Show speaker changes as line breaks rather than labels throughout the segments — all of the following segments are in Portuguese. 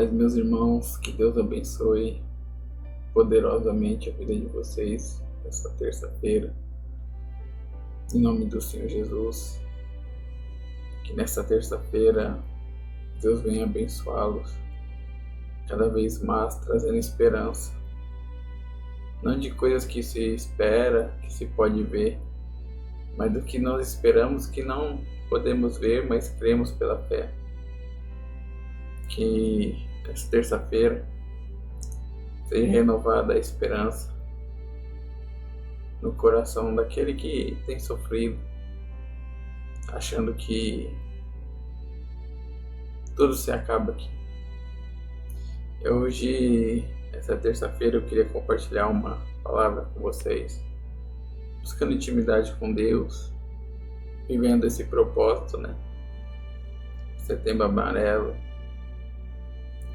paz, meus irmãos, que Deus abençoe poderosamente a vida de vocês essa terça-feira, em nome do Senhor Jesus. Que nessa terça-feira Deus venha abençoá-los cada vez mais, trazendo esperança, não de coisas que se espera, que se pode ver, mas do que nós esperamos, que não podemos ver, mas cremos pela fé. Que essa terça-feira seja renovada a esperança no coração daquele que tem sofrido, achando que tudo se acaba aqui. Hoje, essa terça-feira, eu queria compartilhar uma palavra com vocês, buscando intimidade com Deus, vivendo esse propósito, Setembro Amarelo,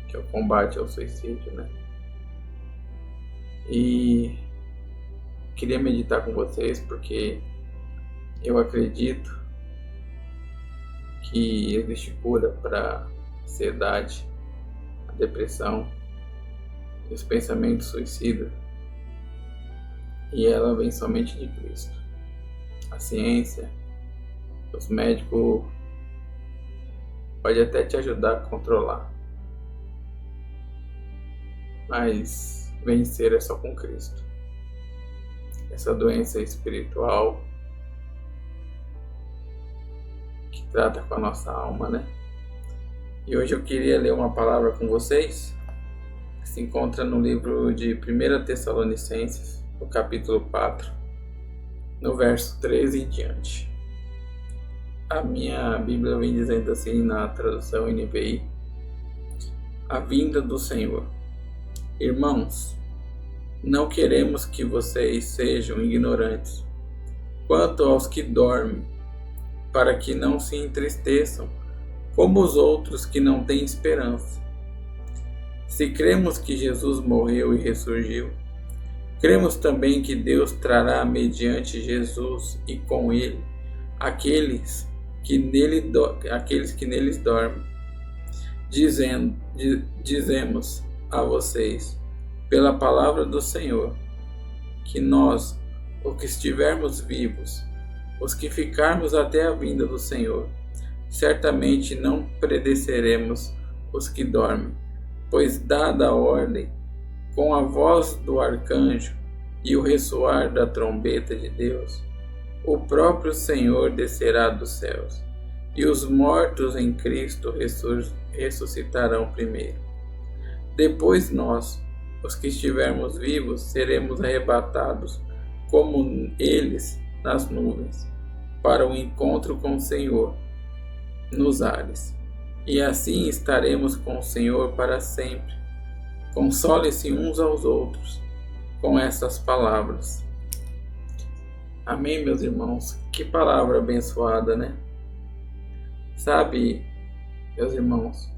que é o combate ao suicídio, E queria meditar com vocês porque eu acredito que existe cura para a ansiedade, a depressão e os pensamentos suicidas, e ela vem somente de Cristo. A ciência, os médicos podem até te ajudar a controlar, mas vencer é só com Cristo. Essa doença espiritual que trata com a nossa alma, E hoje eu queria ler uma palavra com vocês que se encontra no livro de 1 Tessalonicenses, no capítulo 4, no verso 13 em diante. A minha Bíblia vem dizendo assim na tradução NVI: a vinda do Senhor. Irmãos, não queremos que vocês sejam ignorantes quanto aos que dormem, para que não se entristeçam como os outros que não têm esperança. Se cremos que Jesus morreu e ressurgiu, cremos também que Deus trará mediante Jesus e com ele aqueles que neles dormem. Dizemos a vocês, pela palavra do Senhor, que nós, os que estivermos vivos, os que ficarmos até a vinda do Senhor, certamente não precederemos os que dormem, pois dada a ordem, com a voz do arcanjo e o ressoar da trombeta de Deus, o próprio Senhor descerá dos céus, e os mortos em Cristo ressuscitarão primeiro. Depois nós, os que estivermos vivos, seremos arrebatados como eles nas nuvens, para o encontro com o Senhor nos ares, e assim estaremos com o Senhor para sempre. Console-se uns aos outros com essas palavras. Amém, meus irmãos? Que palavra abençoada, Sabe, meus irmãos,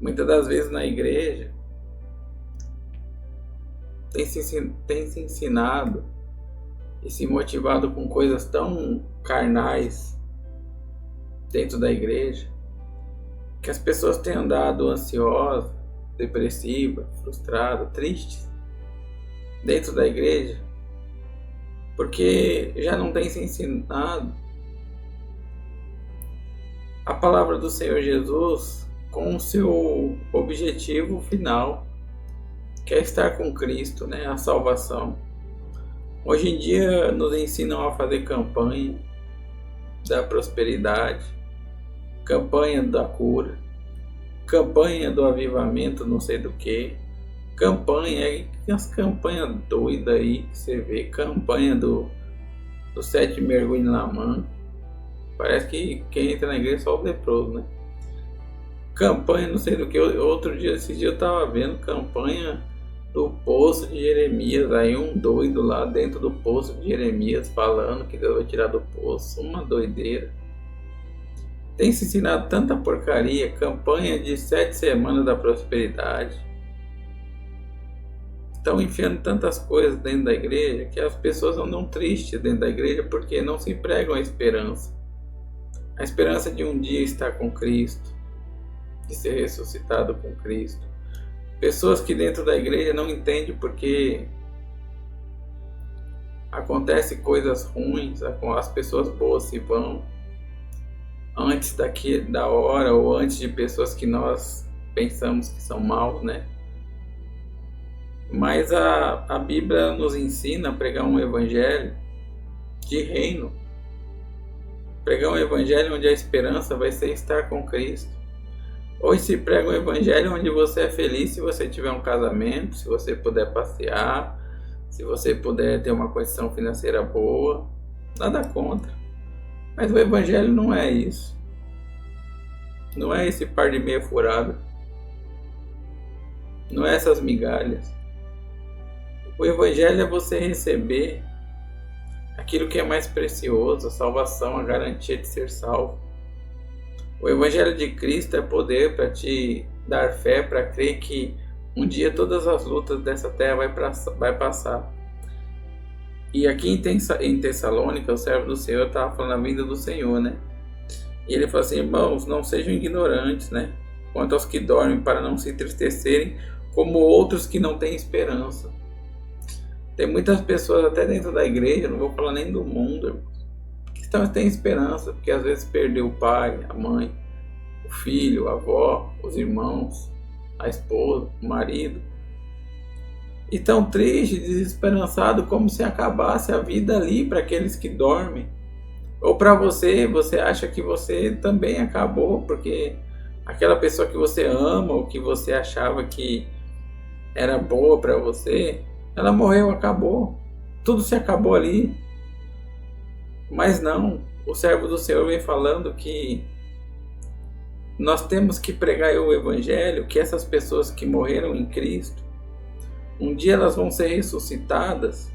muitas das vezes na igreja tem se ensinado e se motivado com coisas tão carnais dentro da igreja, que as pessoas têm andado ansiosas, depressivas, frustradas, tristes dentro da igreja, porque já não tem se ensinado a palavra do Senhor Jesus com o seu objetivo final, que é estar com Cristo, a salvação. Hoje em dia nos ensinam a fazer campanha da prosperidade, campanha da cura, campanha do avivamento, não sei do que, campanha, as campanhas doidas aí que você vê, campanha do 7 mergulhos na mão. Parece que quem entra na igreja é só o leproso, Campanha, não sei do que. Esse dia eu tava vendo campanha do poço de Jeremias. Aí um doido lá dentro do poço de Jeremias falando que Deus vai tirar do poço. Uma doideira. Tem se ensinado tanta porcaria. Campanha de 7 semanas da prosperidade. Estão enfiando tantas coisas dentro da igreja que as pessoas andam tristes dentro da igreja porque não se pregam a esperança. A esperança de um dia estar com Cristo. de ser ressuscitado com Cristo. Pessoas que dentro da igreja não entendem porque acontecem coisas ruins, as pessoas boas se vão antes da hora ou antes de pessoas que nós pensamos que são maus, né? Mas a Bíblia nos ensina a pregar um evangelho de reino. Pregar um evangelho onde a esperança vai ser estar com Cristo. Hoje se prega um evangelho onde você é feliz se você tiver um casamento, se você puder passear, se você puder ter uma condição financeira boa. Nada contra. Mas o evangelho não é isso. Não é esse par de meia furada. Não é essas migalhas. O evangelho é você receber aquilo que é mais precioso, a salvação, a garantia de ser salvo. O Evangelho de Cristo é poder para te dar fé, para crer que um dia todas as lutas dessa terra vai passar. E aqui em Tessalônica, o servo do Senhor estava falando a vinda do Senhor, né? E ele falou assim: irmãos, não sejam ignorantes, né? Quanto aos que dormem, para não se entristecerem, como outros que não têm esperança. Tem muitas pessoas até dentro da igreja, não vou falar nem do mundo, irmãos, têm esperança, porque às vezes perdeu o pai, a mãe, o filho, a avó, os irmãos, a esposa, o marido. E tão triste, desesperançado, como se acabasse a vida ali para aqueles que dormem. Ou para você acha que você também acabou, porque aquela pessoa que você ama, ou que você achava que era boa para você, ela morreu, acabou. Tudo se acabou ali. Mas não, o servo do Senhor vem falando que nós temos que pregar o evangelho, que essas pessoas que morreram em Cristo, um dia elas vão ser ressuscitadas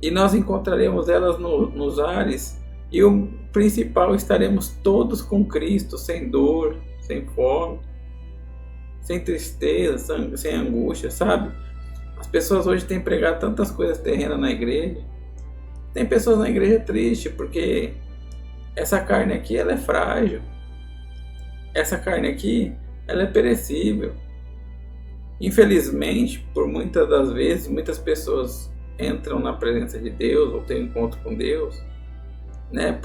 e nós encontraremos elas nos ares, e o principal, estaremos todos com Cristo, sem dor, sem fome, sem tristeza, sem angústia, sabe? As pessoas hoje têm pregado tantas coisas terrenas na igreja. Tem pessoas na igreja tristes porque essa carne aqui ela é frágil. Essa carne aqui ela é perecível. Infelizmente, por muitas das vezes, muitas pessoas entram na presença de Deus ou têm um encontro com Deus, né?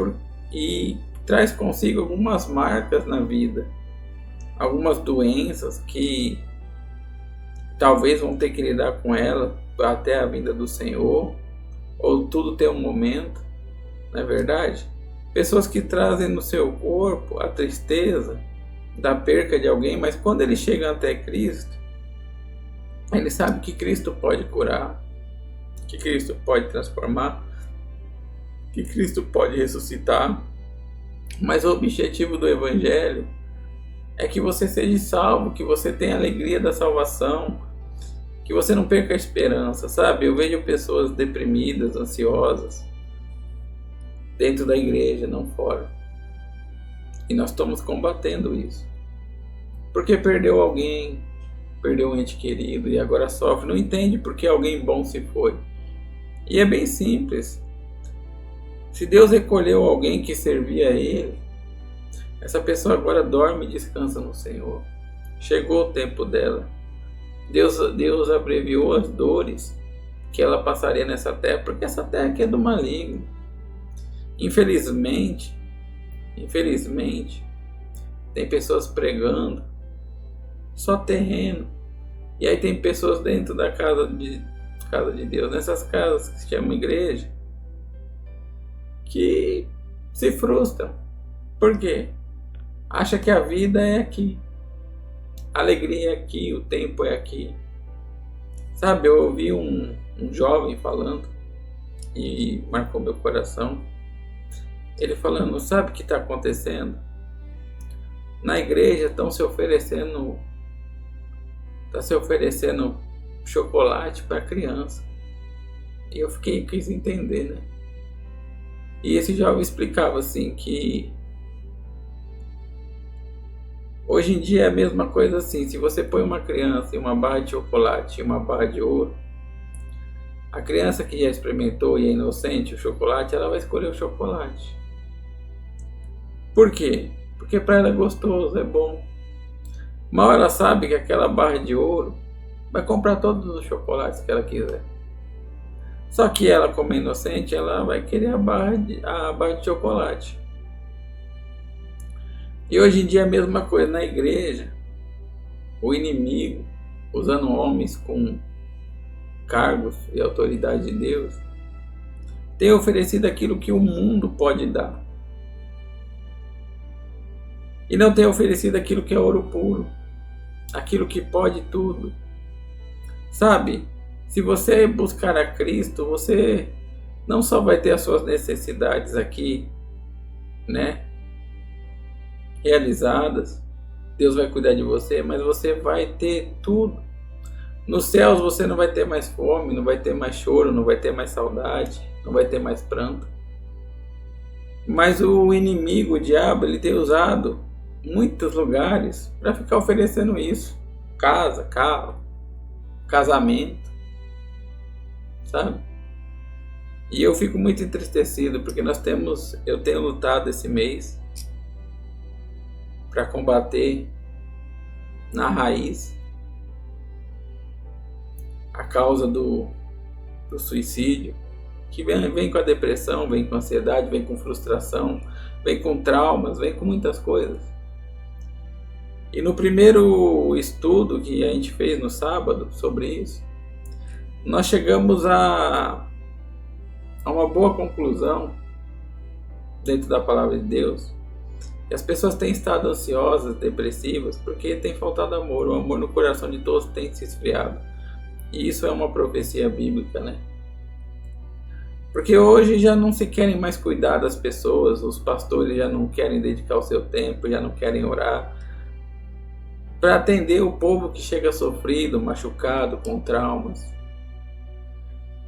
E traz consigo algumas marcas na vida, algumas doenças que talvez vão ter que lidar com ela até a vinda do Senhor. Ou tudo tem um momento, não é verdade? Pessoas que trazem no seu corpo a tristeza da perca de alguém, mas quando eles chegam até Cristo, eles sabem que Cristo pode curar, que Cristo pode transformar, que Cristo pode ressuscitar. Mas o objetivo do Evangelho é que você seja salvo, que você tenha a alegria da salvação, que você não perca a esperança, sabe? Eu vejo pessoas deprimidas, ansiosas, dentro da igreja, não fora. E nós estamos combatendo isso. Porque perdeu alguém, perdeu um ente querido e agora sofre. Não entende porque alguém bom se foi. E é bem simples. Se Deus recolheu alguém que servia a Ele, essa pessoa agora dorme e descansa no Senhor. Chegou o tempo dela. Deus abreviou as dores que ela passaria nessa terra, porque essa terra aqui é do maligno. Infelizmente, tem pessoas pregando só terreno. E aí tem pessoas dentro da casa de Deus, nessas casas que se chamam igreja, que se frustram. Por quê? Acha que a vida é aqui. A alegria é aqui, o tempo é aqui. Sabe, eu ouvi um jovem falando e marcou meu coração. Ele falando, sabe o que está acontecendo? Na igreja estão se oferecendo chocolate para criança. E eu quis entender, né? E esse jovem explicava assim que hoje em dia é a mesma coisa assim, se você põe uma criança em uma barra de chocolate e uma barra de ouro, a criança que já experimentou e é inocente o chocolate, ela vai escolher o chocolate. Por quê? Porque para ela é gostoso, é bom. Mal ela sabe que aquela barra de ouro vai comprar todos os chocolates que ela quiser. Só que ela, como é inocente, ela vai querer a barra de chocolate. E hoje em dia é a mesma coisa na igreja. O inimigo, usando homens com cargos e autoridade de Deus, tem oferecido aquilo que o mundo pode dar. E não tem oferecido aquilo que é ouro puro, aquilo que pode tudo. Sabe, se você buscar a Cristo, você não só vai ter as suas necessidades aqui, né, realizadas, Deus vai cuidar de você, mas você vai ter tudo. Nos céus você não vai ter mais fome, não vai ter mais choro, não vai ter mais saudade, não vai ter mais pranto. Mas o inimigo, o diabo, ele tem usado muitos lugares para ficar oferecendo isso. Casa, carro, casamento, sabe? E eu fico muito entristecido porque eu tenho lutado esse mês para combater na raiz a causa do suicídio, que vem com a depressão, vem com a ansiedade, vem com frustração, vem com traumas, vem com muitas coisas. E no primeiro estudo que a gente fez no sábado sobre isso, nós chegamos a uma boa conclusão dentro da palavra de Deus. E as pessoas têm estado ansiosas, depressivas, porque tem faltado amor. O amor no coração de todos tem se esfriado. E isso é uma profecia bíblica, né? Porque hoje já não se querem mais cuidar das pessoas, os pastores já não querem dedicar o seu tempo, já não querem orar para atender o povo que chega sofrido, machucado, com traumas.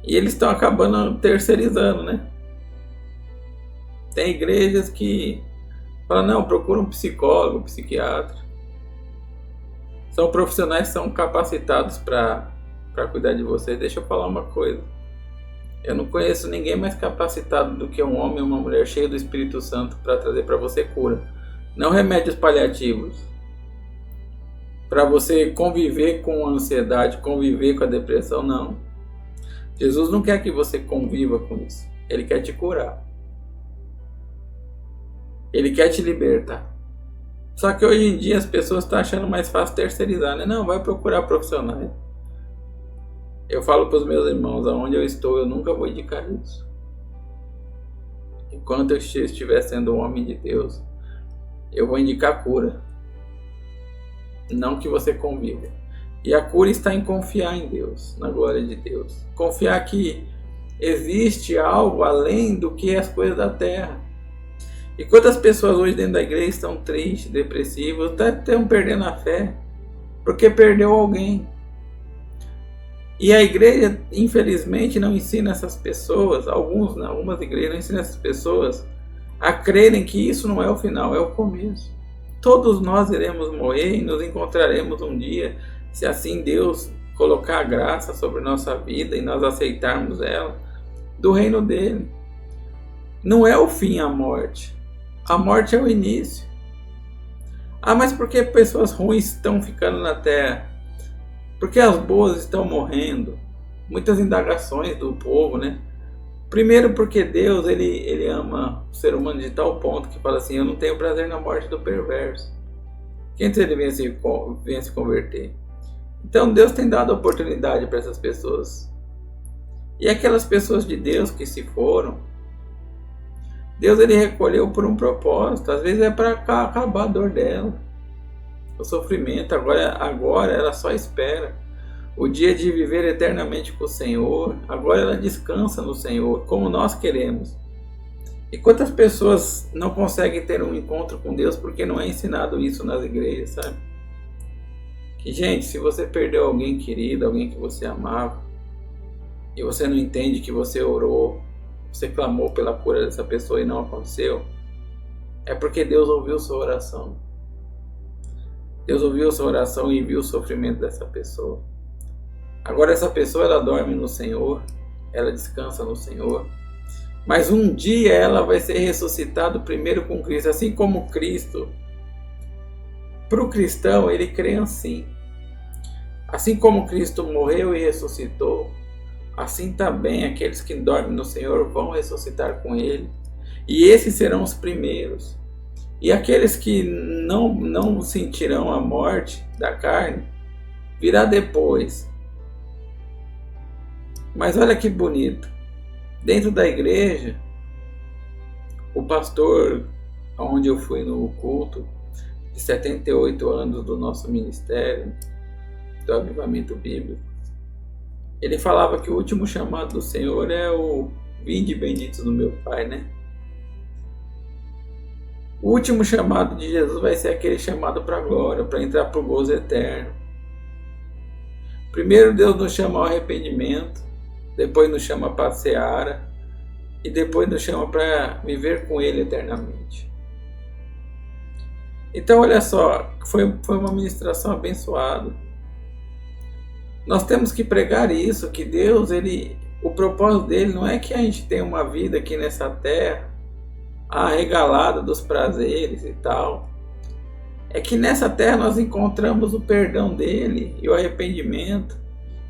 E eles estão acabando terceirizando, né? Tem igrejas que falam, não, procura um psicólogo, um psiquiatra. São profissionais que são capacitados para cuidar de você. Deixa eu falar uma coisa. Eu não conheço ninguém mais capacitado do que um homem ou uma mulher cheio do Espírito Santo para trazer para você cura. Não remédios paliativos. Para você conviver com a ansiedade, conviver com a depressão, não. Jesus não quer que você conviva com isso. Ele quer te curar. Ele quer te libertar. Só que hoje em dia as pessoas estão achando mais fácil terceirizar, né? Não, vai procurar profissionais. Eu falo para os meus irmãos, aonde eu estou, eu nunca vou indicar isso. Enquanto eu estiver sendo um homem de Deus, eu vou indicar cura. Não que você conviva. E a cura está em confiar em Deus, na glória de Deus. Confiar que existe algo além do que as coisas da terra. E quantas pessoas hoje dentro da igreja estão tristes, depressivas, até estão perdendo a fé, porque perdeu alguém. E a igreja, infelizmente, não ensina essas pessoas, algumas igrejas não ensinam essas pessoas a crerem que isso não é o final, é o começo. Todos nós iremos morrer e nos encontraremos um dia, se assim Deus colocar a graça sobre nossa vida e nós aceitarmos ela, do reino dele. Não é o fim a morte. A morte é o início. Ah, mas por que pessoas ruins estão ficando na terra? Por que as boas estão morrendo? Muitas indagações do povo, né? Primeiro porque Deus, ele ama o ser humano de tal ponto que fala assim, eu não tenho prazer na morte do perverso. Que antes ele venha se converter. Então Deus tem dado oportunidade para essas pessoas. E aquelas pessoas de Deus que se foram, Deus ele recolheu por um propósito. Às vezes é para acabar a dor dela, o sofrimento. Agora ela só espera o dia de viver eternamente com o Senhor. Agora ela descansa no Senhor, como nós queremos. E quantas pessoas não conseguem ter um encontro com Deus porque não é ensinado isso nas igrejas, sabe? Que, gente, se você perdeu alguém querido, alguém que você amava, e você não entende que você orou, você clamou pela cura dessa pessoa e não aconteceu, é porque Deus ouviu sua oração. Deus ouviu sua oração e viu o sofrimento dessa pessoa. Agora essa pessoa, ela dorme no Senhor, ela descansa no Senhor, mas um dia ela vai ser ressuscitada primeiro com Cristo, assim como Cristo Para o cristão, ele crê assim. Assim como Cristo morreu e ressuscitou, assim também aqueles que dormem no Senhor vão ressuscitar com Ele. E esses serão os primeiros. E aqueles que não sentirão a morte da carne, virá depois. Mas olha que bonito. Dentro da igreja, o pastor, onde eu fui no culto, de 78 anos do nosso ministério, do Avivamento Bíblico, ele falava que o último chamado do Senhor é o vinde benditos do meu Pai, né? O último chamado de Jesus vai ser aquele chamado para a glória, para entrar para o gozo eterno. Primeiro Deus nos chama ao arrependimento, depois nos chama para a seara e depois nos chama para viver com Ele eternamente. Então olha só, foi uma ministração abençoada. Nós temos que pregar isso, que Deus, o propósito dele não é que a gente tenha uma vida aqui nessa terra arregalada dos prazeres e tal. É que nessa terra nós encontramos o perdão dele e o arrependimento,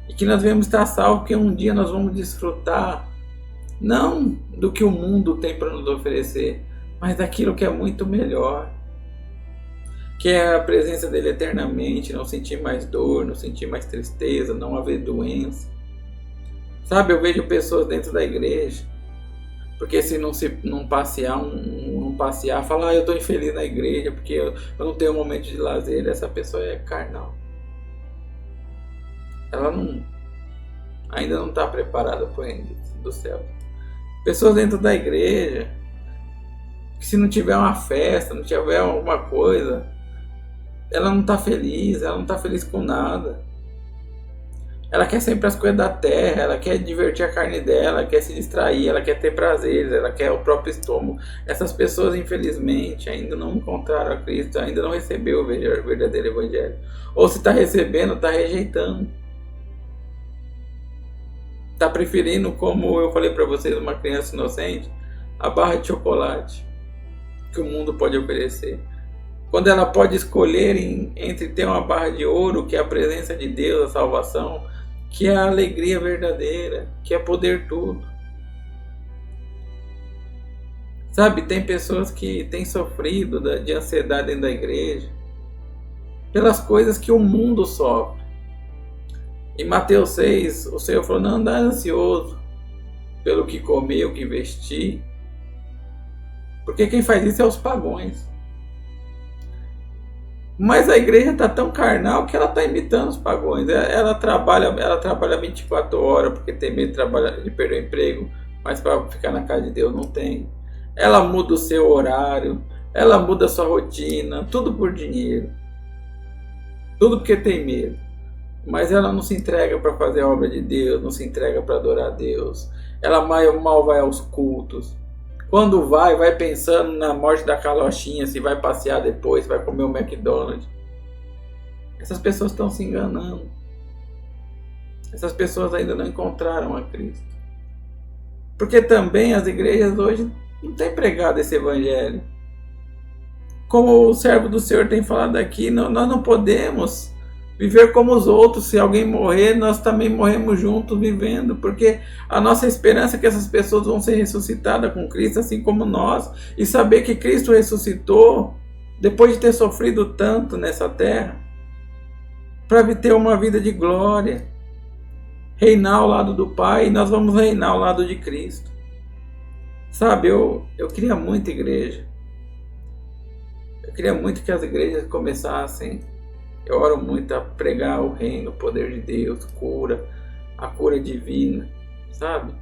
e que nós devemos estar salvos, porque um dia nós vamos desfrutar não do que o mundo tem para nos oferecer, mas daquilo que é muito melhor, que é a presença dele eternamente, não sentir mais dor, não sentir mais tristeza, não haver doença. Sabe, eu vejo pessoas dentro da igreja, porque se não passear, falar, eu estou infeliz na igreja, porque eu não tenho um momento de lazer, essa pessoa é carnal. Ela ainda não está preparada para o reino do céu. Pessoas dentro da igreja, que se não tiver uma festa, não tiver alguma coisa, ela não está feliz, ela não está feliz com nada. Ela quer sempre as coisas da terra, ela quer divertir a carne dela, ela quer se distrair, ela quer ter prazeres, ela quer o próprio estômago. Essas pessoas, infelizmente, ainda não encontraram a Cristo, ainda não recebeu o verdadeiro evangelho. Ou se está recebendo, está rejeitando. Está preferindo, como eu falei para vocês, uma criança inocente, a barra de chocolate que o mundo pode oferecer. Quando ela pode escolher entre ter uma barra de ouro, que é a presença de Deus, a salvação, que é a alegria verdadeira, que é poder tudo. Sabe, tem pessoas que têm sofrido de ansiedade dentro da igreja pelas coisas que o mundo sofre. Em Mateus 6, o Senhor falou, não andar ansioso pelo que comer, o que vestir, porque quem faz isso é os pagões. Mas a igreja está tão carnal que ela está imitando os pagões. Ela trabalha 24 horas porque tem medo de perder o emprego, mas para ficar na casa de Deus não tem. Ela muda o seu horário, ela muda a sua rotina, tudo por dinheiro. Tudo porque tem medo. Mas ela não se entrega para fazer a obra de Deus, não se entrega para adorar a Deus. Ela mal vai aos cultos. Quando vai pensando na morte da carochinha, se vai passear depois, se vai comer o McDonald's. Essas pessoas estão se enganando. Essas pessoas ainda não encontraram a Cristo. Porque também as igrejas hoje não têm pregado esse evangelho. Como o servo do Senhor tem falado aqui, nós não podemos viver como os outros. Se alguém morrer, nós também morremos juntos vivendo, porque a nossa esperança é que essas pessoas vão ser ressuscitadas com Cristo, assim como nós, e saber que Cristo ressuscitou depois de ter sofrido tanto nessa terra, para ter uma vida de glória, reinar ao lado do Pai, e nós vamos reinar ao lado de Cristo. Sabe, eu queria muito igreja. Eu queria muito que as igrejas começassem. Eu oro muito a pregar o reino, o poder de Deus, a cura divina, sabe?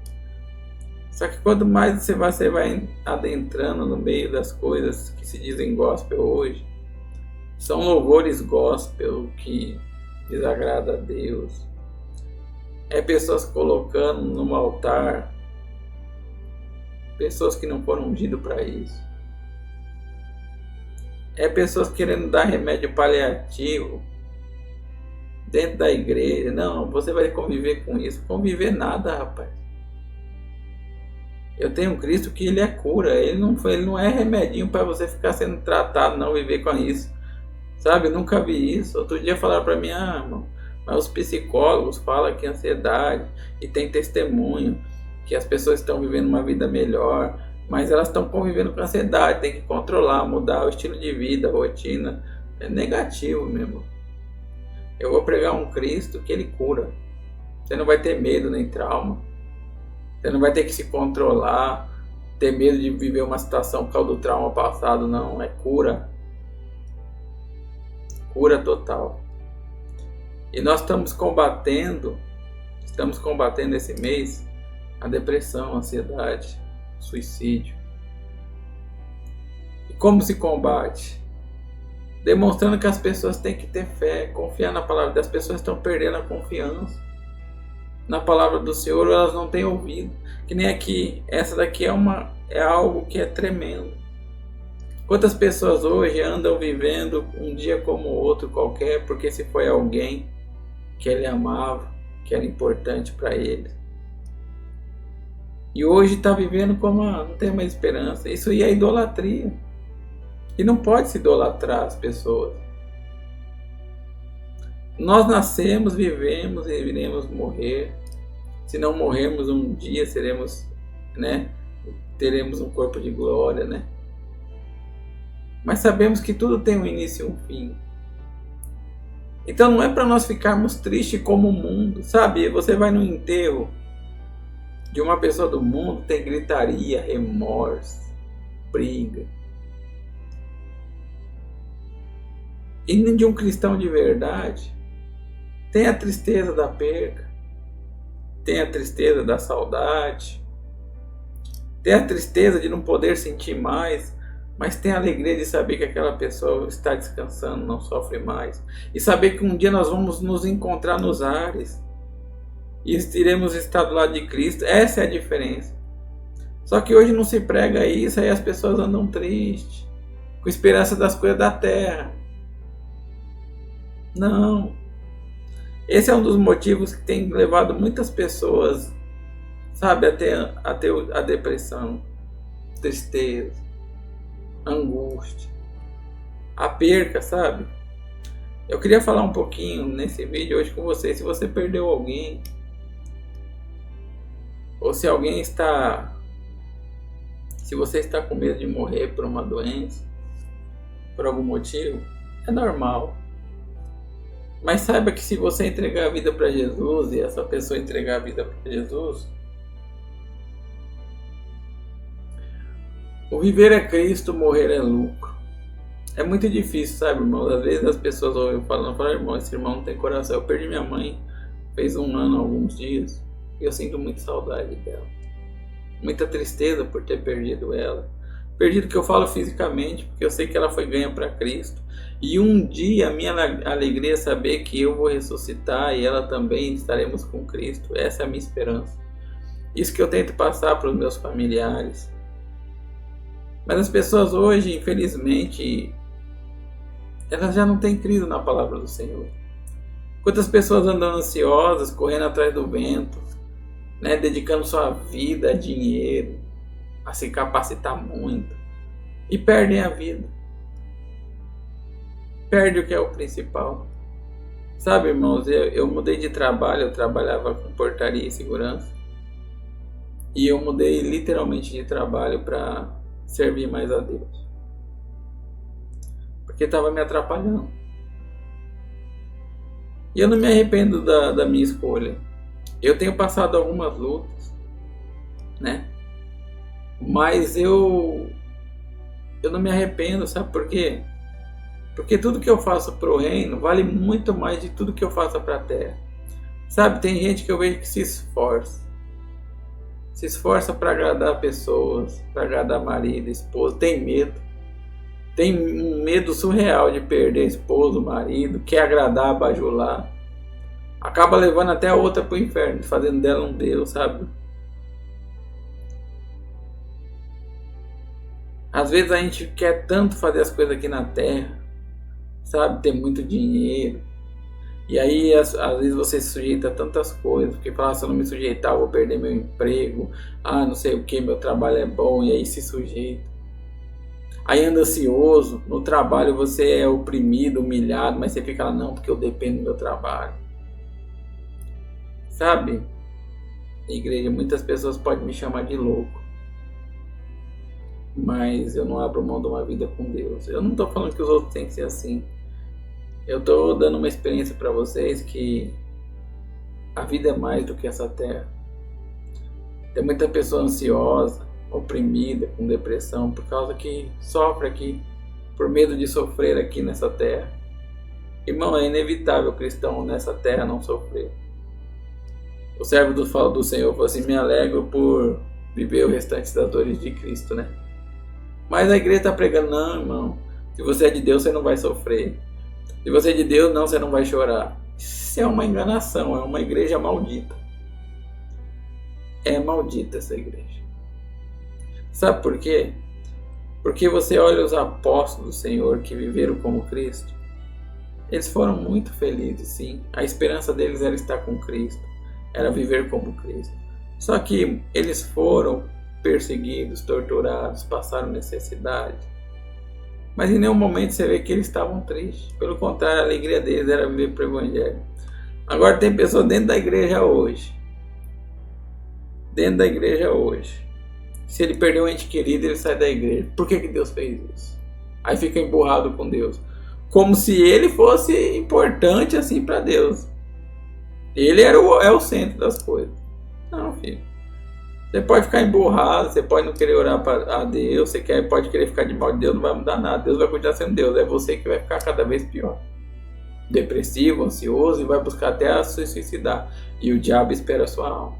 Só que quanto mais você vai adentrando no meio das coisas que se dizem gospel hoje, são louvores gospel que desagrada a Deus. É pessoas colocando no altar pessoas que não foram ungidas para isso. É pessoas querendo dar remédio paliativo dentro da igreja. Não, você vai conviver com isso. Conviver nada, rapaz. Eu tenho um Cristo que ele é cura. Ele não é remedinho para você ficar sendo tratado, não viver com isso. Sabe, eu nunca vi isso. Outro dia falaram para mim, irmão, mas os psicólogos falam que ansiedade, e tem testemunho que as pessoas estão vivendo uma vida melhor, mas elas estão convivendo com ansiedade, tem que controlar, mudar o estilo de vida, a rotina. É negativo mesmo. Eu vou pregar um Cristo que Ele cura. Você não vai ter medo nem trauma. Você não vai ter que se controlar, ter medo de viver uma situação por causa do trauma passado, não. É cura. Cura total. E nós estamos combatendo esse mês a depressão, a ansiedade, o suicídio. E como se combate? Demonstrando que as pessoas têm que ter fé, confiar na palavra. As pessoas estão perdendo a confiança na palavra do Senhor, ou elas não têm ouvido. Que nem aqui, essa daqui é algo que é tremendo. Quantas pessoas hoje andam vivendo um dia como outro qualquer, porque se foi alguém que ele amava, que era importante para ele. E hoje está vivendo como não tem mais esperança. Isso aí é idolatria. E não pode se idolatrar as pessoas. Nós nascemos, vivemos e iremos morrer. Se não morrermos um dia, teremos um corpo de glória, Mas sabemos que tudo tem um início e um fim. Então não é para nós ficarmos tristes como o mundo, sabe? Você vai no enterro de uma pessoa do mundo, tem gritaria, remorso, briga. E de um cristão de verdade, tem a tristeza da perca, tem a tristeza da saudade, tem a tristeza de não poder sentir mais, mas tem a alegria de saber que aquela pessoa está descansando, não sofre mais. E saber que um dia nós vamos nos encontrar nos ares e iremos estar do lado de Cristo. Essa é a diferença. Só que hoje não se prega isso, aí as pessoas andam tristes, com esperança das coisas da terra. Não. Esse é um dos motivos que tem levado muitas pessoas, sabe, até a depressão, tristeza, angústia, a perca, sabe? Eu queria falar um pouquinho nesse vídeo hoje com você. Se você perdeu alguém, ou se você está com medo de morrer por uma doença, por algum motivo, é normal. Mas saiba que se você entregar a vida para Jesus e essa pessoa entregar a vida para Jesus, o viver é Cristo, morrer é lucro. É muito difícil, sabe, irmão? Às vezes as pessoas ouvem falando, irmão, esse irmão não tem coração. Eu perdi minha mãe, fez 1 ano, alguns dias, e eu sinto muita saudade dela. Muita tristeza por ter perdido ela. Perdido que eu falo fisicamente, porque eu sei que ela foi ganha para Cristo. E um dia a minha alegria é saber que eu vou ressuscitar e ela também, estaremos com Cristo. Essa é a minha esperança. Isso que eu tento passar para os meus familiares. Mas as pessoas hoje, infelizmente, elas já não têm crido na palavra do Senhor. Quantas pessoas andam ansiosas, correndo atrás do vento, dedicando sua vida a dinheiro, a se capacitar muito, e perdem a vida. Perde o que é o principal. Sabe, irmãos, eu mudei de trabalho, eu trabalhava com portaria e segurança, e eu mudei literalmente de trabalho para servir mais a Deus, porque estava me atrapalhando. E eu não me arrependo da minha escolha. Eu tenho passado algumas lutas, mas eu não me arrependo, sabe por quê? Porque tudo que eu faço para o reino vale muito mais de tudo que eu faço para a terra. Sabe, tem gente que eu vejo que se esforça para agradar pessoas, para agradar marido, esposa, tem medo. Tem um medo surreal de perder esposo, marido, quer agradar, bajular. Acaba levando até a outra para o inferno, fazendo dela um Deus, sabe? Às vezes a gente quer tanto fazer as coisas aqui na terra, sabe? Ter muito dinheiro. E aí às vezes você se sujeita a tantas coisas, porque fala, se eu não me sujeitar eu vou perder meu emprego, não sei o que, meu trabalho é bom, e aí se sujeita. Aí anda ansioso, no trabalho você é oprimido, humilhado, mas você fica lá, não, porque eu dependo do meu trabalho. Sabe, igreja, muitas pessoas podem me chamar de louco, mas eu não abro mão de uma vida com Deus. Eu não estou falando que os outros têm que ser assim. Eu estou dando uma experiência para vocês que a vida é mais do que essa terra. Tem muita pessoa ansiosa, oprimida, com depressão, por causa que sofre aqui, por medo de sofrer aqui nessa terra. Irmão, é inevitável o cristão nessa terra não sofrer. O servo do Senhor falou assim, me alegro por viver o restante das dores de Cristo, né? Mas a igreja está pregando, não, irmão, se você é de Deus, você não vai sofrer. Se você é de Deus, não, você não vai chorar. Isso é uma enganação, é uma igreja maldita. É maldita essa igreja. Sabe por quê? Porque você olha os apóstolos do Senhor que viveram como Cristo. Eles foram muito felizes, sim. A esperança deles era estar com Cristo. Era viver como Cristo. Só que eles foram perseguidos, torturados, passaram necessidade. Mas em nenhum momento você vê que eles estavam tristes. Pelo contrário, a alegria deles era viver para o Evangelho. Agora tem pessoas dentro da igreja hoje. Dentro da igreja hoje. Se ele perdeu um ente querido, ele sai da igreja. Por que Deus fez isso? Aí fica emburrado com Deus. Como se ele fosse importante assim para Deus. Ele é o centro das coisas. Não, filho. Você pode ficar emburrado, você pode não querer orar a Deus, pode querer ficar de mal de Deus, não vai mudar nada. Deus vai continuar sendo Deus. É você que vai ficar cada vez pior. Depressivo, ansioso e vai buscar até se suicidar. E o diabo espera a sua alma.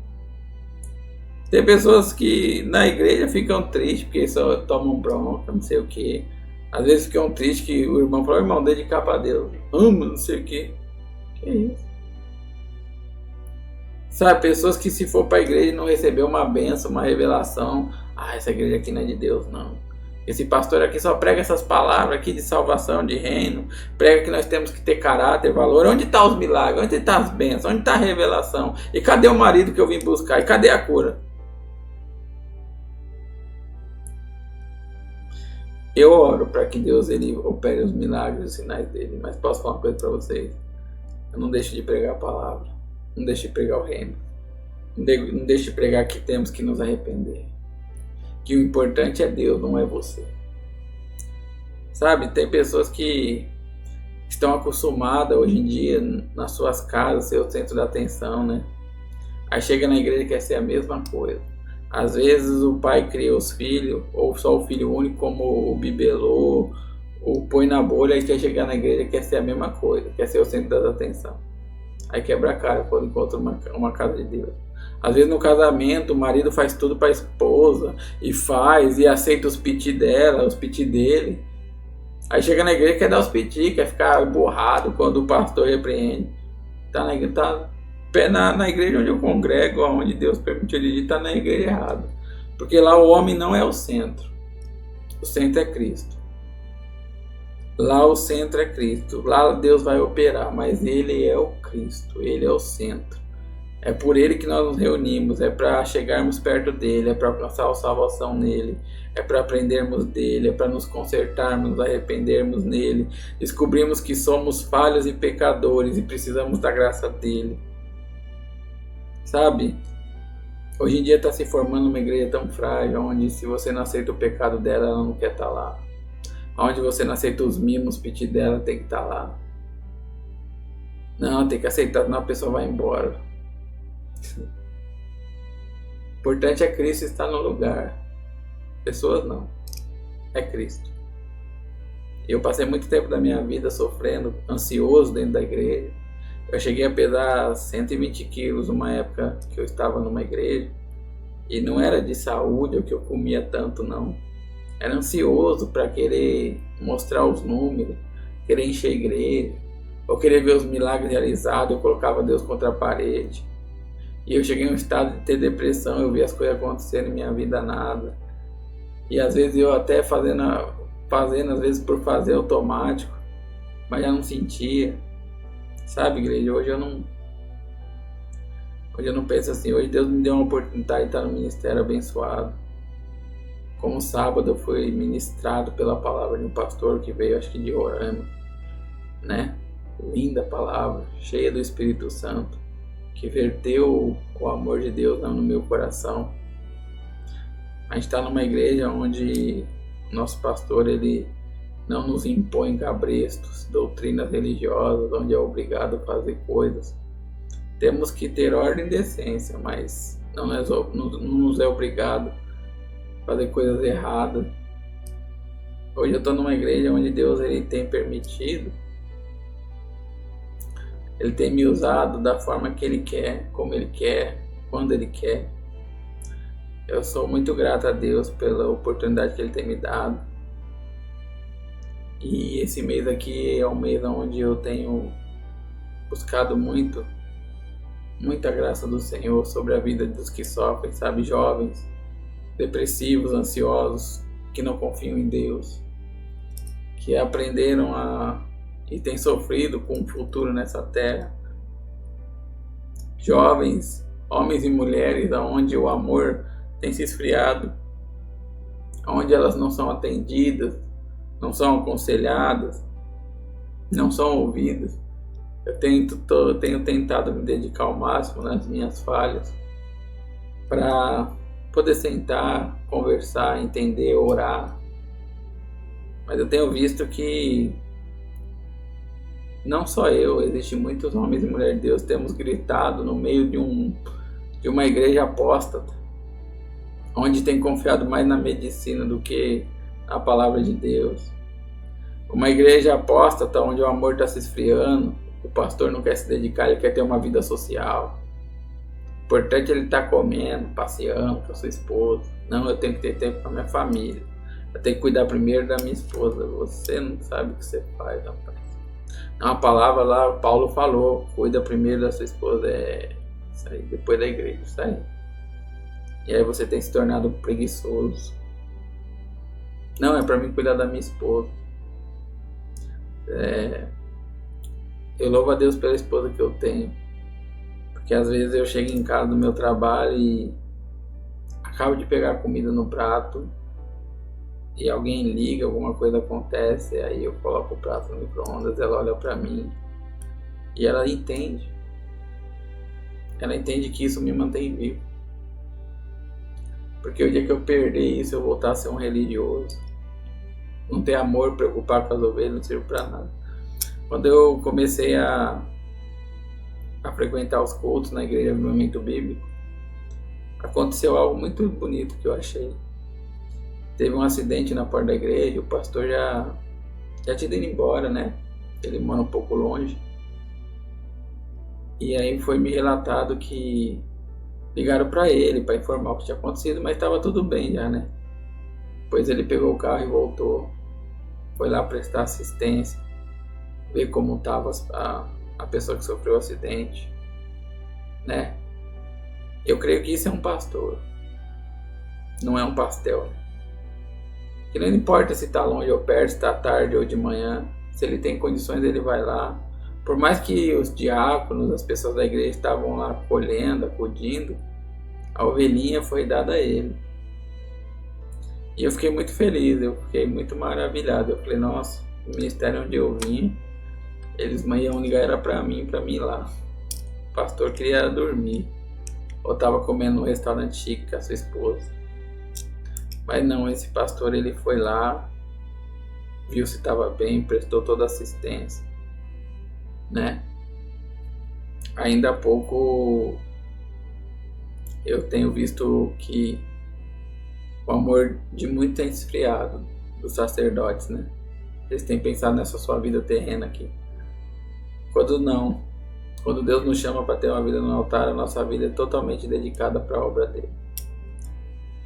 Tem pessoas que na igreja ficam tristes porque só tomam bronca, não sei o que. Às vezes ficam tristes que o irmão fala, irmão, dedicar para Deus. Ama, não sei o que. Que isso? Sabe, pessoas que se for para a igreja e não receber uma bênção, uma revelação. Ah, essa igreja aqui não é de Deus, não. Esse pastor aqui só prega essas palavras aqui de salvação, de reino. Prega que nós temos que ter caráter, valor. Onde está os milagres? Onde está as bênçãos? Onde está a revelação? E cadê o marido que eu vim buscar? E cadê a cura? Eu oro para que Deus ele opere os milagres e os sinais dele. Mas posso falar uma coisa para vocês? Eu não deixo de pregar a palavra. Não deixe de pregar o reino. Não deixe de pregar que temos que nos arrepender. Que o importante é Deus, não é você. Sabe, tem pessoas que estão acostumadas hoje em dia nas suas casas, ser o centro da atenção, né? Aí chega na igreja e quer ser a mesma coisa. Às vezes o pai cria os filhos, ou só o filho único, como o bibelô, ou põe na bolha e quer chegar na igreja e quer ser a mesma coisa, quer ser o centro da atenção. Aí quebra a cara quando encontra uma casa de Deus. Às vezes no casamento o marido faz tudo para a esposa e aceita os piti dela, os piti dele. Aí chega na igreja e quer dar os piti, quer ficar borrado quando o pastor repreende. Tá na igreja onde eu congrego, onde Deus permitiu ele ir, tá na igreja errada. Porque lá o homem não é o centro. O centro é Cristo. Lá o centro é Cristo. Lá Deus vai operar, mas Ele é o Cristo. Ele é o centro. É por Ele que nós nos reunimos. É para chegarmos perto dEle. É para alcançar a salvação nele. É para aprendermos dEle. É para nos consertarmos, nos arrependermos nele. Descobrimos que somos falhos e pecadores e precisamos da graça dEle. Sabe? Hoje em dia está se formando uma igreja tão frágil, onde se você não aceita o pecado dela, ela não quer estar lá. Onde você não aceita os mimos, o piti dela tem que estar lá. Não, tem que aceitar, senão a pessoa vai embora. O importante é Cristo estar no lugar. Pessoas não. É Cristo. Eu passei muito tempo da minha vida sofrendo, ansioso dentro da igreja. Eu cheguei a pesar 120 quilos numa época que eu estava numa igreja. E não era de saúde ou que eu comia tanto, não. Era ansioso para querer mostrar os números, querer encher a igreja, ou querer ver os milagres realizados. Eu colocava Deus contra a parede. E eu cheguei em um estado de ter depressão, eu vi as coisas acontecendo em minha vida nada. E às vezes eu até fazendo às vezes por fazer automático, mas já não sentia. Sabe, igreja, hoje eu não penso assim. Hoje Deus me deu uma oportunidade de estar no ministério abençoado. Como sábado eu fui ministrado pela palavra de um pastor que veio, acho que de Roraima, né? Linda palavra, cheia do Espírito Santo, que verteu o amor de Deus no meu coração. A gente está numa igreja onde o nosso pastor, ele não nos impõe cabrestos, doutrinas religiosas, onde é obrigado a fazer coisas. Temos que ter ordem e decência, mas não nos é obrigado a fazer coisas erradas. Hoje eu estou numa igreja onde Deus ele tem permitido, Ele tem me usado da forma que Ele quer, como Ele quer, quando Ele quer. Eu sou muito grato a Deus pela oportunidade que Ele tem me dado. E esse mês aqui é um mês onde eu tenho buscado muita graça do Senhor sobre a vida dos que sofrem, sabe? Jovens, depressivos, ansiosos, que não confiam em Deus, que aprenderam e têm sofrido com o futuro nessa terra. Jovens, homens e mulheres, onde o amor tem se esfriado, onde elas não são atendidas, não são aconselhadas, não são ouvidas. Eu tenho tentado me dedicar ao máximo nas minhas falhas para poder sentar, conversar, entender, orar. Mas eu tenho visto que não só eu, existem muitos homens e mulheres de Deus, temos gritado no meio de uma igreja apóstata, onde tem confiado mais na medicina do que na palavra de Deus. Uma igreja apóstata onde o amor está se esfriando, o pastor não quer se dedicar, ele quer ter uma vida social. O importante é ele estar comendo, passeando com a sua esposa. Não, eu tenho que ter tempo com a minha família. Eu tenho que cuidar primeiro da minha esposa. Você não sabe o que você faz, rapaz. Uma palavra lá, Paulo falou, cuida primeiro da sua esposa, isso aí, depois da igreja, isso aí. E aí você tem se tornado preguiçoso. Não, é para mim cuidar da minha esposa. Eu louvo a Deus pela esposa que eu tenho, porque às vezes eu chego em casa do meu trabalho e acabo de pegar comida no prato e alguém liga, alguma coisa acontece, aí eu coloco o prato no micro-ondas, ela olha pra mim e ela entende que isso me mantém vivo, porque o dia que eu perder isso eu voltar a ser um religioso, não ter amor, preocupar com as ovelhas, não serve pra nada. Quando eu comecei a frequentar os cultos na igreja do Movimento Bíblico, aconteceu algo muito bonito que eu achei. Teve um acidente na porta da igreja, o pastor já tinha ido embora, né? Ele mora um pouco longe. E aí foi me relatado que ligaram para ele para informar o que tinha acontecido, mas estava tudo bem já, né? Depois ele pegou o carro e voltou. Foi lá prestar assistência, ver como estava a pessoa que sofreu o acidente, né? Eu creio que isso é um pastor, não é um pastel, né? Que não importa se está longe ou perto, se está tarde ou de manhã, se ele tem condições ele vai lá. Por mais que os diáconos, as pessoas da igreja estavam lá colhendo, acudindo, a ovelhinha foi dada a ele. E eu fiquei muito feliz, eu fiquei muito maravilhado. Eu falei, nossa, o ministério onde eu vim, eles iam ligar era pra mim ir lá. O pastor queria dormir, ou estava comendo num restaurante chique com a sua esposa. Mas não, esse pastor ele foi lá, viu se estava bem, prestou toda a assistência, né? Ainda há pouco eu tenho visto que o amor de muito tem esfriado dos sacerdotes, né? Eles têm pensado nessa sua vida terrena aqui. Quando Deus nos chama para ter uma vida no altar, a nossa vida é totalmente dedicada para a obra dele.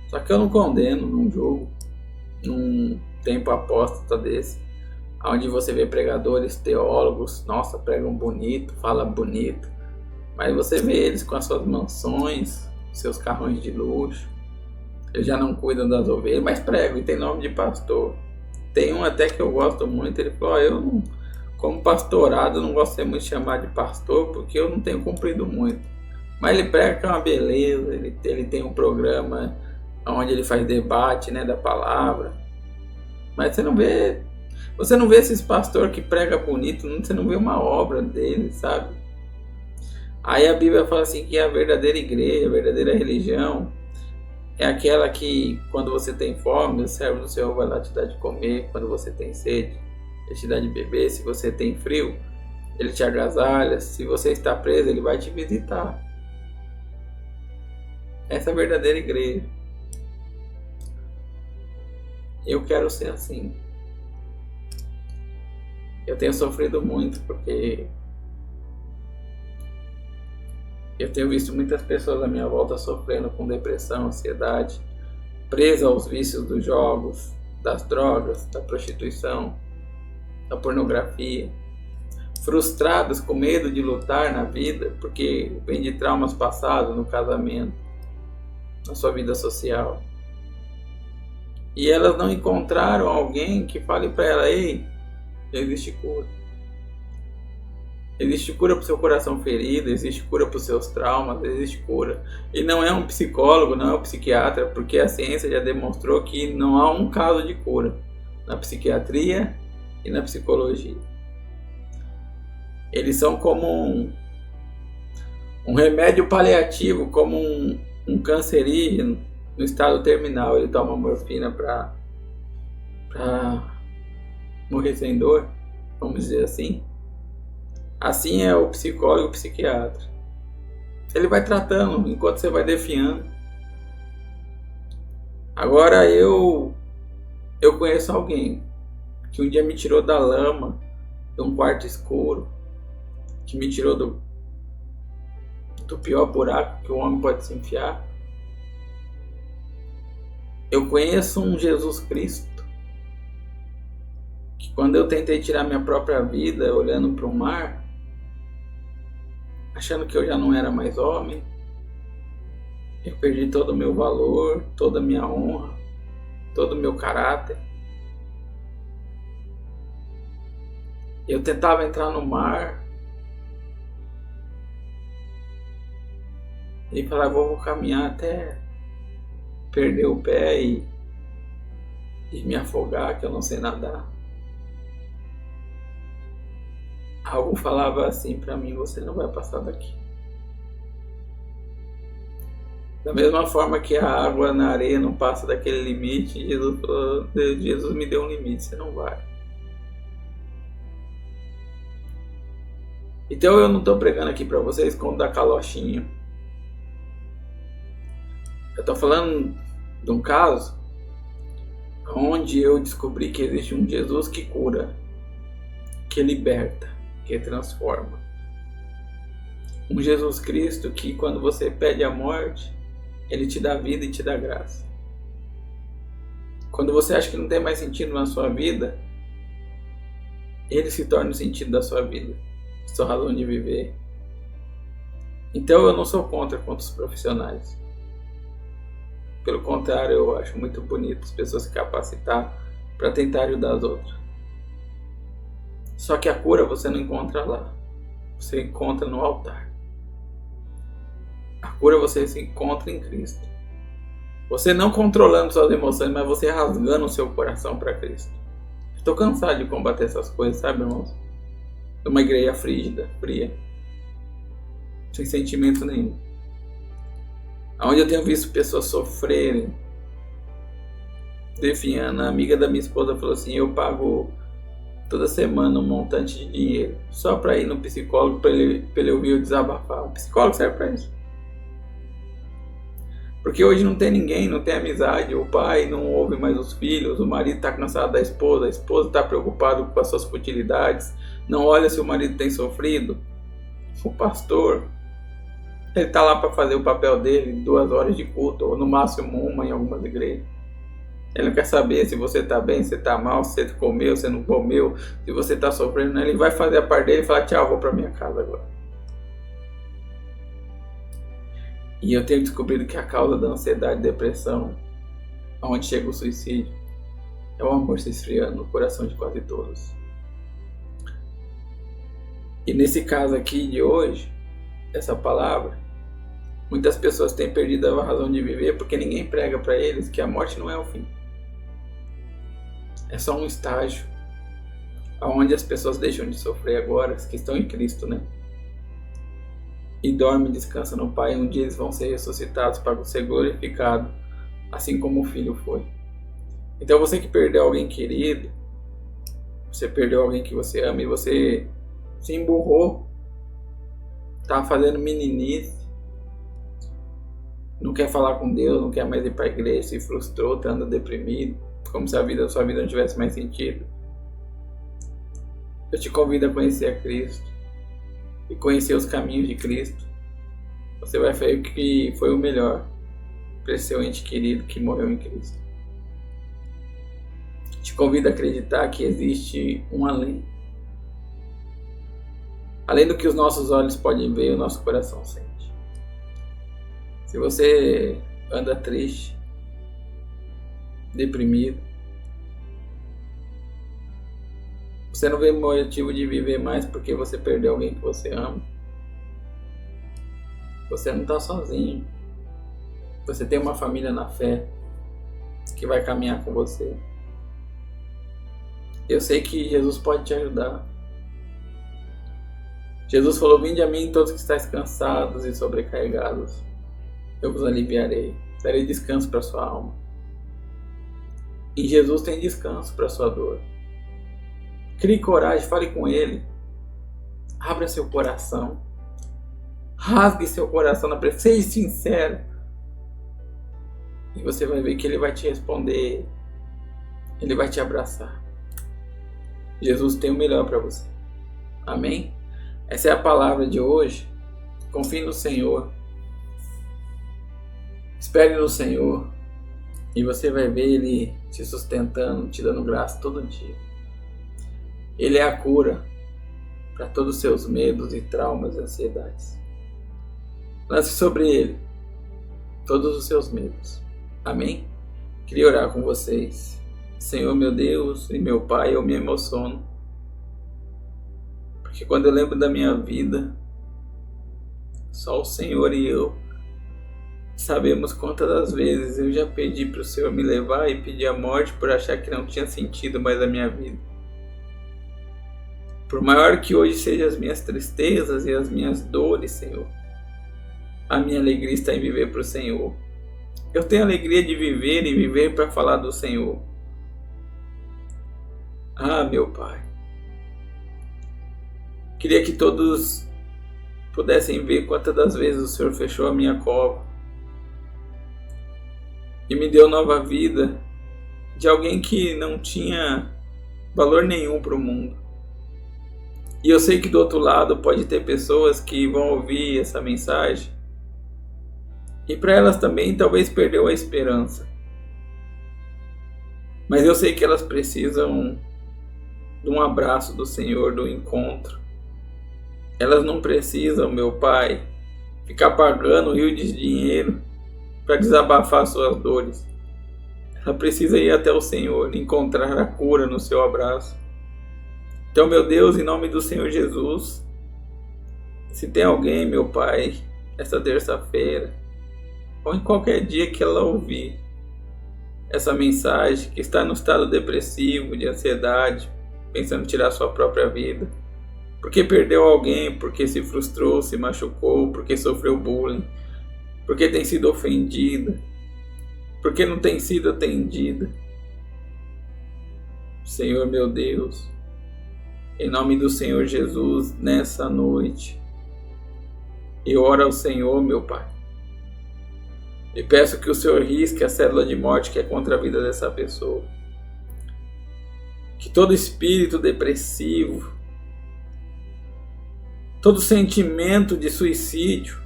Só que eu não condeno, não julgo, num tempo apóstata desse, onde você vê pregadores, teólogos, nossa, pregam bonito, fala bonito, mas você vê eles com as suas mansões, seus carrões de luxo, eles já não cuidam das ovelhas, mas pregam e tem nome de pastor. Tem um até que eu gosto muito, ele falou, eu não, como pastorado, eu não gosto de ser muito chamado de pastor, porque eu não tenho cumprido muito. Mas ele prega que é uma beleza, ele tem um programa onde ele faz debate, né, da palavra. Mas você não vê esses pastores que prega bonito, você não vê uma obra dele, sabe? Aí a Bíblia fala assim que a verdadeira igreja, a verdadeira religião é aquela que quando você tem fome, o servo do Senhor vai lá te dar de comer, quando você tem sede, ele te dá de beber, se você tem frio, ele te agasalha, se você está preso, ele vai te visitar. Essa é a verdadeira igreja. Eu quero ser assim. Eu tenho sofrido muito porque eu tenho visto muitas pessoas à minha volta sofrendo com depressão, ansiedade, presas aos vícios dos jogos, das drogas, da prostituição, da pornografia, frustradas com medo de lutar na vida porque vem de traumas passados no casamento, na sua vida social. E elas não encontraram alguém que fale para ela: ei, existe cura. Existe cura para o seu coração ferido, existe cura para os seus traumas, existe cura. E não é um psicólogo, não é um psiquiatra, porque a ciência já demonstrou que não há um caso de cura na psiquiatria e na psicologia. Eles são como um remédio paliativo, como um cancerígeno no estado terminal. Ele toma morfina para morrer sem dor, vamos dizer assim. Assim é o psicólogo e o psiquiatra. Ele vai tratando enquanto você vai definhando. Agora eu conheço alguém que um dia me tirou da lama, de um quarto escuro, que me tirou do pior buraco que o homem pode se enfiar. Eu conheço um Jesus Cristo que quando eu tentei tirar minha própria vida olhando para o mar, achando que eu já não era mais homem, eu perdi todo o meu valor, toda a minha honra, todo o meu caráter. Eu tentava entrar no mar e falava: vou caminhar até perder o pé e me afogar, que eu não sei nadar. Algo falava assim para mim: você não vai passar daqui. Da mesma forma que a água na areia não passa daquele limite, Jesus me deu um limite: você não vai. Então eu não estou pregando aqui para vocês como dar calochinho. Eu estou falando de um caso onde eu descobri que existe um Jesus que cura, que liberta, que transforma. Um Jesus Cristo que quando você pede a morte, ele te dá vida e te dá graça. Quando você acha que não tem mais sentido na sua vida, ele se torna o sentido da sua vida, sua razão de viver. Então eu não sou contra os profissionais. Pelo contrário, eu acho muito bonito as pessoas se capacitar para tentar ajudar as outras. Só que a cura você não encontra lá. Você encontra no altar. A cura você se encontra em Cristo. Você não controlando suas emoções, mas você rasgando o seu coração para Cristo. Estou cansado de combater essas coisas, sabe, irmãos? De uma igreja frígida, fria, sem sentimento nenhum. Onde eu tenho visto pessoas sofrerem, definhando. A amiga da minha esposa falou assim: eu pago toda semana um montante de dinheiro só para ir no psicólogo, para ele ouvir eu desabafar. O psicólogo serve para isso. Porque hoje não tem ninguém, não tem amizade, o pai não ouve mais os filhos, o marido está cansado da esposa, a esposa está preocupada com as suas futilidades, não olha se o marido tem sofrido. O pastor, ele está lá para fazer o papel dele, 2 horas de culto, ou no máximo 1 em algumas igrejas. Ele não quer saber se você está bem, se está mal, se você comeu, se não comeu, se você está sofrendo. Ele vai fazer a parte dele e falar: tchau, vou para minha casa agora. E eu tenho descobrido que a causa da ansiedade e depressão, aonde chega o suicídio, é o amor se esfriando no coração de quase todos. E nesse caso aqui de hoje, essa palavra, Muitas pessoas têm perdido a razão de viver porque ninguém prega para eles que a morte não é o fim. É só um estágio onde as pessoas deixam de sofrer agora, as que estão em Cristo, né? E dormem e descansam no Pai. Um dia eles vão ser ressuscitados para ser glorificado, assim como o Filho foi. Então você que perdeu alguém querido, você perdeu alguém que você ama e você se emburrou, tá fazendo meninice, não quer falar com Deus, não quer mais ir para a igreja, se frustrou, tá andando deprimido, como se a sua vida não tivesse mais sentido. Eu te convido a conhecer a Cristo e conhecer os caminhos de Cristo. Você vai ver que foi o melhor para esse seu ente querido que morreu em Cristo. Te convido a acreditar que existe um além. Além do que os nossos olhos podem ver, o nosso coração sente. Se você anda triste, deprimido, você não vê motivo de viver mais porque você perdeu alguém que você ama. Você não está sozinho. Você tem uma família na fé que vai caminhar com você. Eu sei que Jesus pode te ajudar. Jesus falou: vinde a mim todos que estáis cansados e sobrecarregados, eu vos aliviarei, darei descanso para sua alma. Em Jesus tem descanso para sua dor. Crie coragem, fale com Ele. Abra seu coração. Rasgue seu coração na presença. Seja sincero. E você vai ver que Ele vai te responder. Ele vai te abraçar. Jesus tem o melhor para você. Amém? Essa é a palavra de hoje. Confie no Senhor. Espere no Senhor. E você vai ver Ele te sustentando, te dando graça todo dia. Ele é a cura para todos os seus medos e traumas e ansiedades. Lance sobre Ele todos os seus medos. Amém? Queria orar com vocês. Senhor, meu Deus e meu Pai, eu me emociono. Porque quando eu lembro da minha vida, só o Senhor e eu sabemos quantas das vezes eu já pedi para o Senhor me levar e pedir a morte por achar que não tinha sentido mais a minha vida. Por maior que hoje sejam as minhas tristezas e as minhas dores, Senhor, a minha alegria está em viver para o Senhor. Eu tenho alegria de viver e viver para falar do Senhor. Ah, meu Pai, queria que todos pudessem ver quantas das vezes o Senhor fechou a minha cova e me deu nova vida de alguém que não tinha valor nenhum para o mundo. E eu sei que do outro lado pode ter pessoas que vão ouvir essa mensagem e para elas também talvez perdeu a esperança. Mas eu sei que elas precisam de um abraço do Senhor, do encontro. Elas não precisam, meu Pai, ficar pagando rio de dinheiro para desabafar suas dores. Ela precisa ir até o Senhor, encontrar a cura no seu abraço. Então, meu Deus, em nome do Senhor Jesus, se tem alguém, meu Pai, essa terça-feira, ou em qualquer dia que ela ouvir essa mensagem, que está no estado depressivo, de ansiedade, pensando em tirar sua própria vida, porque perdeu alguém, porque se frustrou, se machucou, porque sofreu bullying, porque tem sido ofendida, porque não tem sido atendida. Senhor, meu Deus, em nome do Senhor Jesus, nessa noite, eu oro ao Senhor, meu Pai, e peço que o Senhor risque a célula de morte que é contra a vida dessa pessoa. Que todo espírito depressivo, todo sentimento de suicídio,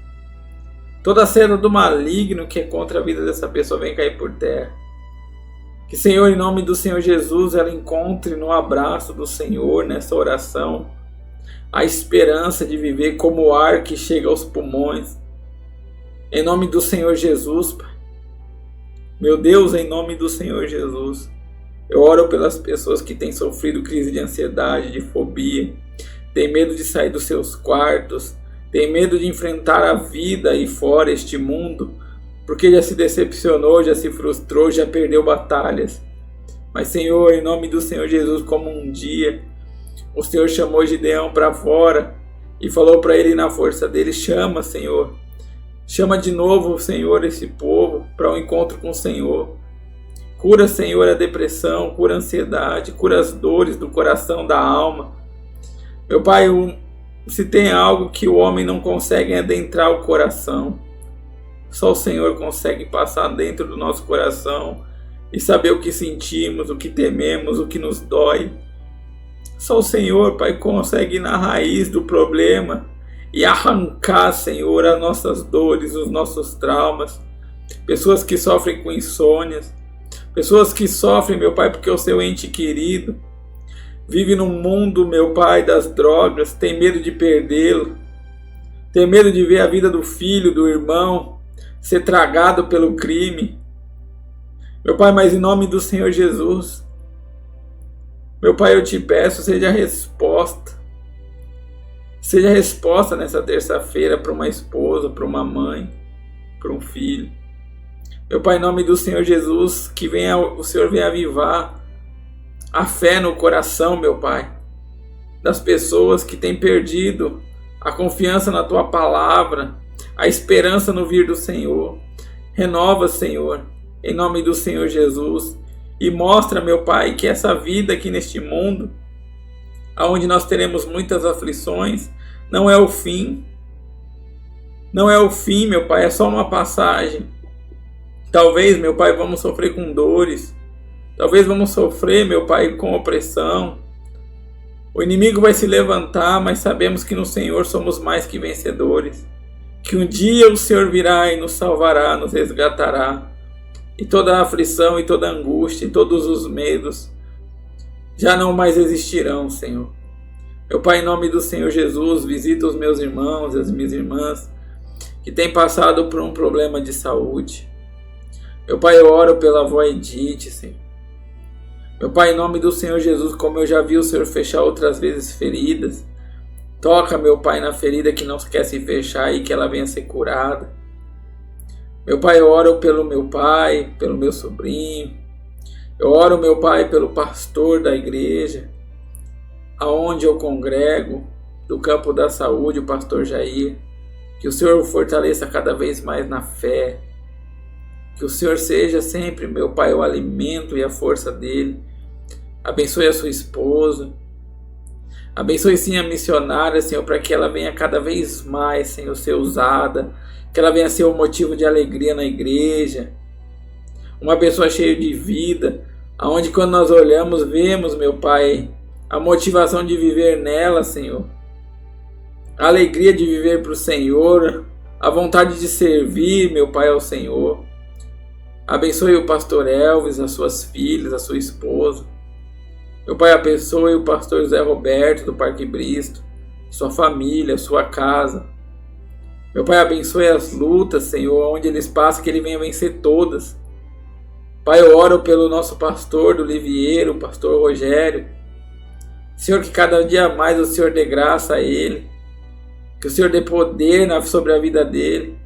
toda célula do maligno que é contra a vida dessa pessoa venha cair por terra. Que, Senhor, em nome do Senhor Jesus, ela encontre no abraço do Senhor, nessa oração, a esperança de viver como o ar que chega aos pulmões. Em nome do Senhor Jesus, Pai. Meu Deus, em nome do Senhor Jesus, eu oro pelas pessoas que têm sofrido crise de ansiedade, de fobia, tem medo de sair dos seus quartos, tem medo de enfrentar a vida aí fora, este mundo, porque já se decepcionou, já se frustrou, já perdeu batalhas. Mas, Senhor, em nome do Senhor Jesus, como um dia o Senhor chamou Gideão para fora e falou para ele na força dele: chama, Senhor. Chama de novo, Senhor, esse povo para um encontro com o Senhor. Cura, Senhor, a depressão, cura a ansiedade, cura as dores do coração, da alma. Meu Pai, se tem algo que o homem não consegue adentrar o coração, só o Senhor consegue passar dentro do nosso coração e saber o que sentimos, o que tememos, o que nos dói. Só o Senhor, Pai, consegue ir na raiz do problema e arrancar, Senhor, as nossas dores, os nossos traumas. Pessoas que sofrem com insônias, pessoas que sofrem, meu Pai, porque o seu ente querido vive no mundo, meu Pai, das drogas, tem medo de perdê-lo, tem medo de ver a vida do filho, do irmão, ser tragado pelo crime. Meu Pai, mas em nome do Senhor Jesus, meu Pai, eu te peço, seja a resposta. Seja a resposta nessa terça-feira para uma esposa, para uma mãe, para um filho. Meu Pai, em nome do Senhor Jesus, que o Senhor venha avivar a fé no coração, meu Pai, das pessoas que têm perdido a confiança na Tua palavra, a esperança no vir do Senhor. Renova, Senhor, em nome do Senhor Jesus. E mostra, meu Pai, que essa vida aqui neste mundo, onde nós teremos muitas aflições, não é o fim. Não é o fim, meu Pai, é só uma passagem. Talvez, meu Pai, vamos sofrer com dores. Talvez vamos sofrer, meu Pai, com opressão. O inimigo vai se levantar, mas sabemos que no Senhor somos mais que vencedores. Que um dia o Senhor virá e nos salvará, nos resgatará. E toda a aflição, e toda a angústia, e todos os medos já não mais existirão, Senhor. Meu Pai, em nome do Senhor Jesus, visita os meus irmãos e as minhas irmãs que têm passado por um problema de saúde. Meu Pai, eu oro pela avó Edith, Senhor. Meu Pai, em nome do Senhor Jesus, como eu já vi o Senhor fechar outras vezes feridas, toca, meu Pai, na ferida que não quer se fechar e que ela venha ser curada. Meu Pai, eu oro pelo meu pai, pelo meu sobrinho. Eu oro, meu Pai, pelo pastor da igreja, aonde eu congrego, do campo da saúde, o pastor Jair. Que o Senhor o fortaleça cada vez mais na fé. Que o Senhor seja sempre, meu Pai, o alimento e a força dele. Abençoe a sua esposa. Abençoe sim a missionária, Senhor, para que ela venha cada vez mais, Senhor, ser usada. Que ela venha ser um motivo de alegria na igreja. Uma pessoa cheia de vida, aonde quando nós olhamos, vemos, meu Pai, a motivação de viver nela, Senhor. A alegria de viver para o Senhor, a vontade de servir, meu Pai, ao Senhor. Abençoe o pastor Elvis, as suas filhas, a sua esposa. Meu Pai, abençoe o pastor José Roberto do Parque Bristo, sua família, sua casa. Meu Pai, abençoe as lutas, Senhor, onde eles passam, que ele venha vencer todas. Pai, eu oro pelo nosso pastor do Livieiro, o pastor Rogério. Senhor, que cada dia mais o Senhor dê graça a ele. Que o Senhor dê poder sobre a vida dele.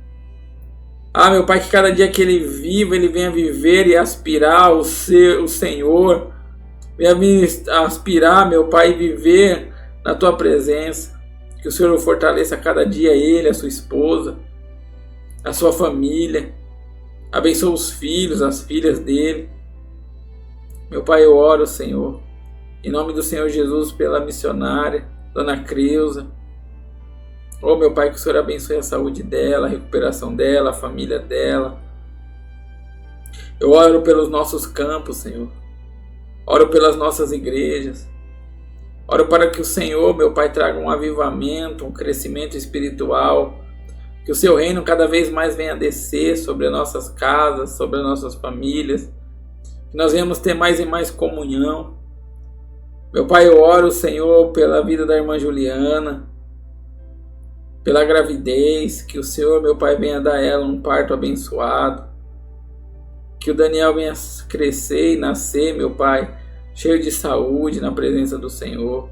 Ah, meu Pai, que cada dia que ele viva, ele venha viver e aspirar o Senhor. Venha aspirar, meu Pai, e viver na Tua presença. Que o Senhor o fortaleça cada dia, ele, a sua esposa, a sua família. Abençoe os filhos, as filhas dele. Meu Pai, eu oro, Senhor, em nome do Senhor Jesus, pela missionária, Dona Creuza. Oh, meu Pai, que o Senhor abençoe a saúde dela, a recuperação dela, a família dela. Eu oro pelos nossos campos, Senhor. Oro pelas nossas igrejas. Oro para que o Senhor, meu Pai, traga um avivamento, um crescimento espiritual. Que o Seu reino cada vez mais venha descer sobre as nossas casas, sobre as nossas famílias. Que nós venhamos ter mais e mais comunhão. Meu Pai, eu oro, Senhor, pela vida da irmã Juliana, pela gravidez. Que o Senhor, meu Pai, venha dar a ela um parto abençoado. Que o Daniel venha crescer e nascer, meu Pai, cheio de saúde na presença do Senhor.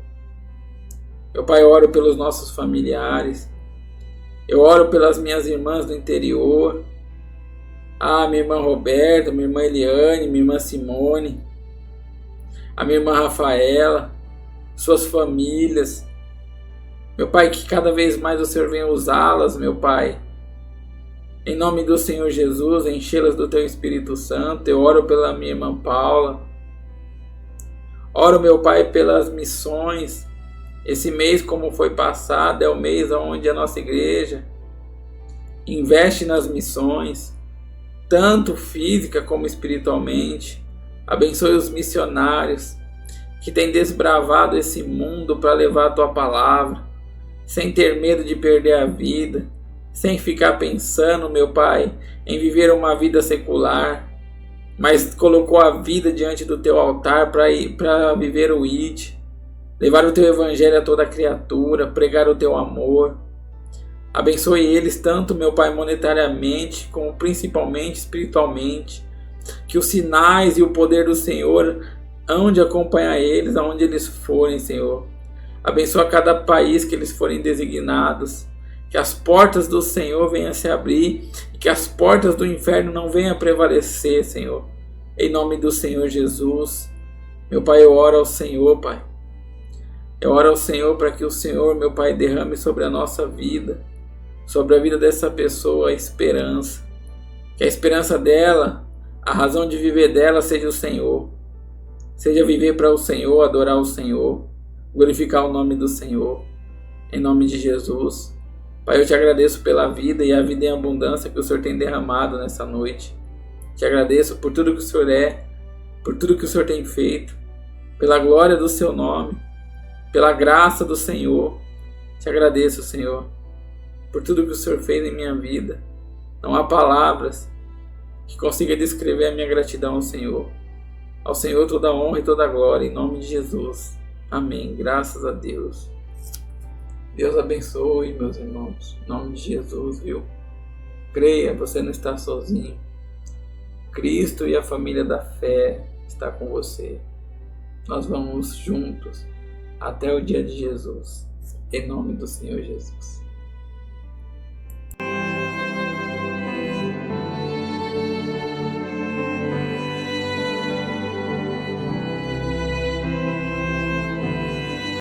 Meu Pai, eu oro pelos nossos familiares. Eu oro pelas minhas irmãs do interior. Minha irmã Roberta, minha irmã Eliane, minha irmã Simone, a minha irmã Rafaela, suas famílias. Meu Pai, que cada vez mais o Senhor venha usá-las, meu Pai. Em nome do Senhor Jesus, enchê-las do Teu Espírito Santo. Eu oro pela minha irmã Paula. Oro, meu Pai, pelas missões. Esse mês, como foi passado, é o mês onde a nossa igreja investe nas missões, tanto física como espiritualmente. Abençoe os missionários que têm desbravado esse mundo para levar a Tua palavra, sem ter medo de perder a vida, sem ficar pensando, meu Pai, em viver uma vida secular, mas colocou a vida diante do Teu altar para viver o ID, levar o Teu evangelho a toda criatura, pregar o Teu amor. Abençoe eles tanto, meu Pai, monetariamente, como principalmente espiritualmente. Que os sinais e o poder do Senhor hão de acompanhar eles aonde eles forem, Senhor. Abençoa cada país que eles forem designados. Que as portas do Senhor venham a se abrir e que as portas do inferno não venham a prevalecer, Senhor. Em nome do Senhor Jesus. Meu Pai, eu oro ao Senhor, Pai. Eu oro ao Senhor para que o Senhor, meu Pai, derrame sobre a nossa vida, sobre a vida dessa pessoa, a esperança. Que a esperança dela, a razão de viver dela seja o Senhor. Seja viver para o Senhor, adorar o Senhor, glorificar o nome do Senhor. Em nome de Jesus. Pai, eu te agradeço pela vida e a vida em abundância que o Senhor tem derramado nessa noite. Te agradeço por tudo que o Senhor é, por tudo que o Senhor tem feito, pela glória do seu nome, pela graça do Senhor. Te agradeço, Senhor, por tudo que o Senhor fez em minha vida. Não há palavras que consiga descrever a minha gratidão ao Senhor. Ao Senhor toda a honra e toda a glória, em nome de Jesus. Amém. Graças a Deus. Deus abençoe, meus irmãos. Em nome de Jesus, viu? Creia, você não está sozinho. Cristo e a família da fé está com você. Nós vamos juntos até o dia de Jesus. Em nome do Senhor Jesus.